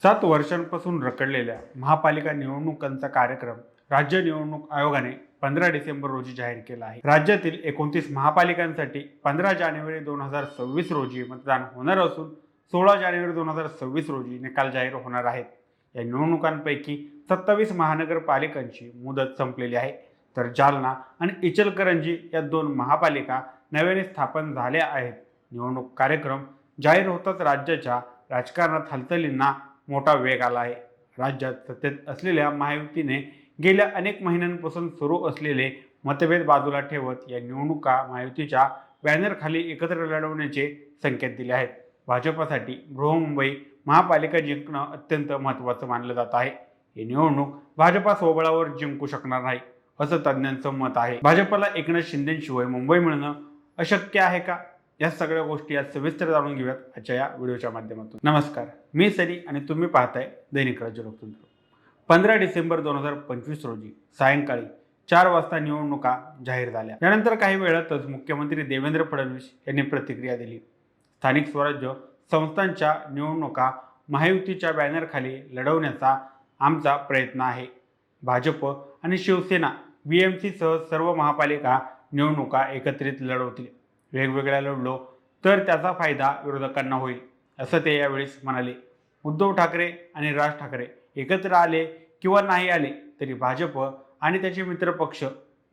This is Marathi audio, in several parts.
7 वर्षांपासून रखडलेल्या महापालिका निवडणुकांचा कार्यक्रम राज्य निवडणूक आयोगाने 15 डिसेंबर रोजी जाहीर केला आहे। राज्यातील 29 महापालिकांसाठी 15 जानेवारी 2026 रोजी मतदान होणार असून 16 जानेवारी 2026 रोजी निकाल जाहीर होणार आहेत। या निवडणुकांपैकी 27 महानगरपालिकांची मुदत संपलेली आहे, तर जालना आणि इचलकरंजी या 2 महापालिका नव्याने स्थापन झाल्या आहेत। निवडणूक कार्यक्रम जाहीर होताच राज्याच्या राजकारणात हालचालींना मोठा वेग आला आहे। राज्यात सत्तेत असलेल्या महायुतीने गेल्या अनेक महिन्यांपासून सुरू असलेले मतभेद बाजूला ठेवत या निवडणुका महायुतीच्या बॅनरखाली एकत्र लढवण्याचे संकेत दिले आहेत। भाजपसाठी बृहन्मुंबई महापालिका जिंकणं अत्यंत महत्त्वाचं मानलं जात आहे। ही निवडणूक भाजपा स्वबळावर जिंकू शकणार नाही असं तज्ज्ञांचं मत आहे। भाजपला एकनाथ शिंदेशिवाय मुंबई मिळणं अशक्य आहे का? या सगळ्या गोष्टी आज सविस्तर जाणून घेऊयात आजच्या या व्हिडिओच्या माध्यमातून। नमस्कार, मी सनी आणि तुम्ही पाहताय दैनिक राज्य लोकतंत्र। 15 डिसेंबर 2025 रोजी सायंकाळी 4 वाजता निवडणुका जाहीर झाल्या। यानंतर काही वेळातच मुख्यमंत्री देवेंद्र फडणवीस यांनी प्रतिक्रिया दिली। स्थानिक स्वराज्य संस्थांच्या निवडणुका महायुतीच्या बॅनरखाली लढवण्याचा आमचा प्रयत्न आहे। भाजप आणि शिवसेना BMC सह सर्व महापालिका निवडणुका एकत्रित लढवतील। वेगवेगळ्या लढलो तर त्याचा फायदा विरोधकांना होईल, असं ते यावेळेस म्हणाले। उद्धव ठाकरे आणि राज ठाकरे एकत्र आले किंवा नाही आले तरी भाजप आणि त्याचे मित्रपक्ष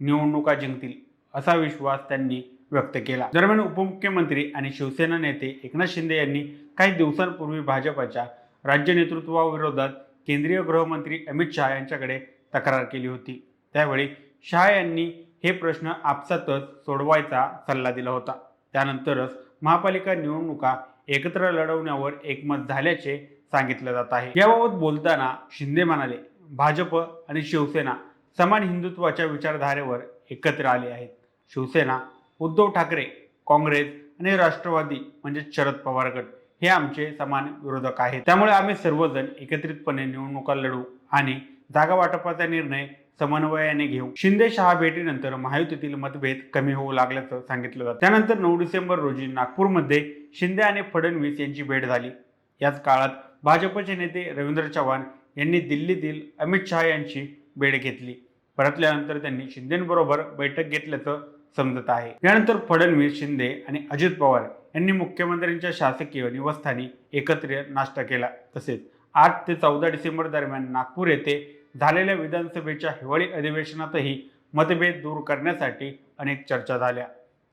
निवडणुका जिंकतील असा विश्वास त्यांनी व्यक्त केला। दरम्यान उपमुख्यमंत्री आणि शिवसेना नेते एकनाथ शिंदे यांनी काही दिवसांपूर्वी भाजपच्या राज्य नेतृत्वाविरोधात केंद्रीय गृहमंत्री अमित शहा यांच्याकडे तक्रार केली होती। त्यावेळी शहा यांनी हे प्रश्न आपसातच सोडवायचा सल्ला दिला होता। त्यानंतरच महापालिका निवडणुका एकत्र लढवण्यावर एकमत झाल्याचे सांगितलं जात आहे। याबाबत बोलताना शिंदे म्हणाले, भाजप आणि शिवसेना समान हिंदुत्वाच्या विचारधारेवर एकत्र आले आहेत। शिवसेना, उद्धव ठाकरे, काँग्रेस आणि राष्ट्रवादी म्हणजे शरद पवार गट हे आमचे समान विरोधक आहेत। त्यामुळे आम्ही सर्वजण एकत्रितपणे निवडणुका लढू आणि जागा वाटपाचा निर्णय समन्वयाने घेऊ। शिंदे शहा भेटीनंतर महायुतीतील मतभेद कमी होऊ लागल्याचं सांगितलं जातं। त्यानंतर 9 डिसेंबर रोजी नागपूरमध्ये शिंदे आणि फडणवीस यांची भेट झाली। याच काळात भाजपचे नेते रवींद्र चव्हाण यांनी दिल्लीतील अमित शहा यांची भेट घेतली। परतल्यानंतर त्यांनी शिंदेंबरोबर बैठक घेतल्याचं समजत आहे। यानंतर फडणवीस, शिंदे आणि अजित पवार यांनी मुख्यमंत्र्यांच्या शासकीय निवासस्थानी एकत्र नाश्ता केला। तसेच 8 ते 14 डिसेंबर दरम्यान नागपूर येथे झालेल्या विधानसभेच्या हिवाळी अधिवेशनातही मतभेद दूर करण्यासाठी अनेक चर्चा झाल्या।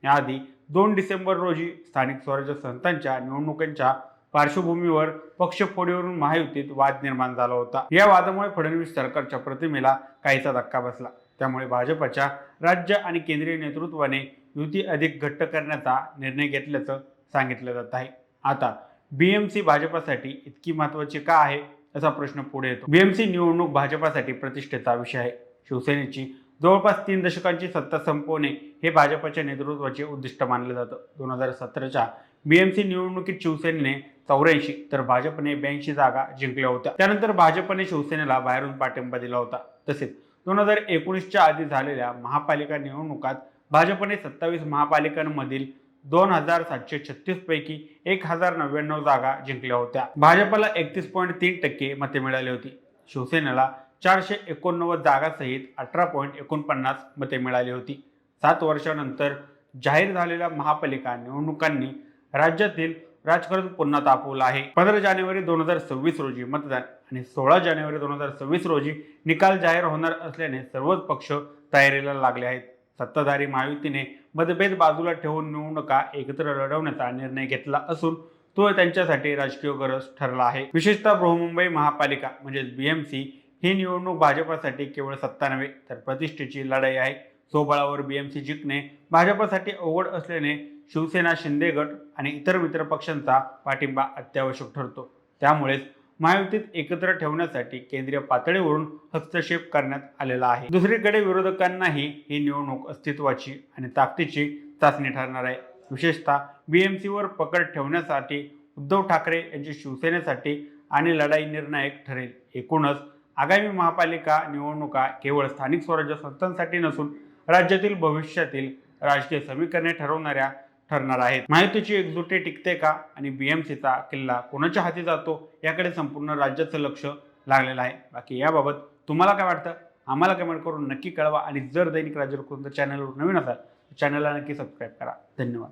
याआधी 2 डिसेंबर रोजी स्थानिक स्वराज्य संस्थांच्या निवडणुकांच्या पार्श्वभूमीवर पक्षफोडीवरून महायुतीत वाद निर्माण झाला होता। या वादामुळे फडणवीस सरकारच्या प्रतिमेला काहीसा धक्का बसला। त्यामुळे भाजपच्या राज्य आणि केंद्रीय नेतृत्वाने युती अधिक घट्ट करण्याचा निर्णय घेतल्याचं सांगितलं जात आहे। आता BMC भाजपसाठी इतकी महत्त्वाची का आहे असा प्रश्न पुढे येतो। BMC निवडणूक भाजपसाठी प्रतिष्ठेचा विषय आहे। शिवसेनेची जवळपास 3 दशकांची सत्ता संपवणे हे भाजपच्या नेतृत्वाचे उद्दिष्ट मानलं जातं। 2017च्या BMC निवडणुकीत शिवसेनेने 84 तर भाजपने 82 जागा जिंकल्या होत्या। त्यानंतर भाजपने शिवसेनेला बाहेरून पाठिंबा दिला होता। तसेच 2019च्या आधी झालेल्या महापालिका निवडणुकात भाजपने 27 महापालिकांमधील 2736 पैकी 1099 जागा जिंकल्या होत्या। भाजपला 31.3% मते मिळाली होती। शिवसेनेला 489 जागासहित 18.49 मते मिळाली होती। 7 वर्षांनंतर जाहीर झालेल्या महापालिका निवडणुकांनी राज्यातील राजकारण पुन्हा तापवलं आहे। 15 जानेवारी 2026 रोजी मतदान आणि 16 जानेवारी 2026 रोजी निकाल जाहीर होणार असल्याने सर्वच पक्ष तयारीला लागले आहेत। सत्ताधारी महायुतीने मतभेद बाजूला ठेवून निवडणुका एकत्र लढवण्याचा निर्णय घेतला असून तो त्यांच्यासाठी राजकीय गरज ठरला आहे। विशेषतः बृहन्मुंबई महापालिका म्हणजे BMC ही निवडणूक भाजपसाठी केवळ सत्ता नव्हे तर प्रतिष्ठेची लढाई आहे। स्वबळावर BMC जिंकणे भाजपसाठी अवघड असल्याने शिवसेना, शिंदे गट आणि इतर मित्रपक्षांचा पाठिंबा अत्यावश्यक ठरतो। त्यामुळेच महायुतीत एकत्र ठेवण्यासाठी केंद्रीय पातळीवरून हस्तक्षेप करण्यात आलेला आहे। दुसरीकडे विरोधकांनाही ही निवडणूक अस्तित्वाची आणि ताकदीची चाचणी ठरणार आहे। विशेषतः BMC वर पकड ठेवण्यासाठी उद्धव ठाकरे यांची शिवसेनेसाठी आणि लढाई निर्णायक ठरेल। एकूणच आगामी महापालिका निवडणुका केवळ स्थानिक स्वराज्य संस्थांसाठी नसून राज्यातील भविष्यातील राजकीय समीकरणे ठरवणाऱ्या ठरणार आहेत. महायुतीची एकजुटी टिकते का आणि बीएमसीचा किल्ला कोणाच्या हाती जातो याकडे संपूर्ण राज्याचं लक्ष लागलेलं आहे. बाकी याबाबत तुम्हाला काय वाटतं आम्हाला कमेंट करून नक्की कळवा आणि जर दैनिक राज्य चॅनलवर नवीन असाल तर चॅनलला नक्की सबस्क्राईब करा. धन्यवाद.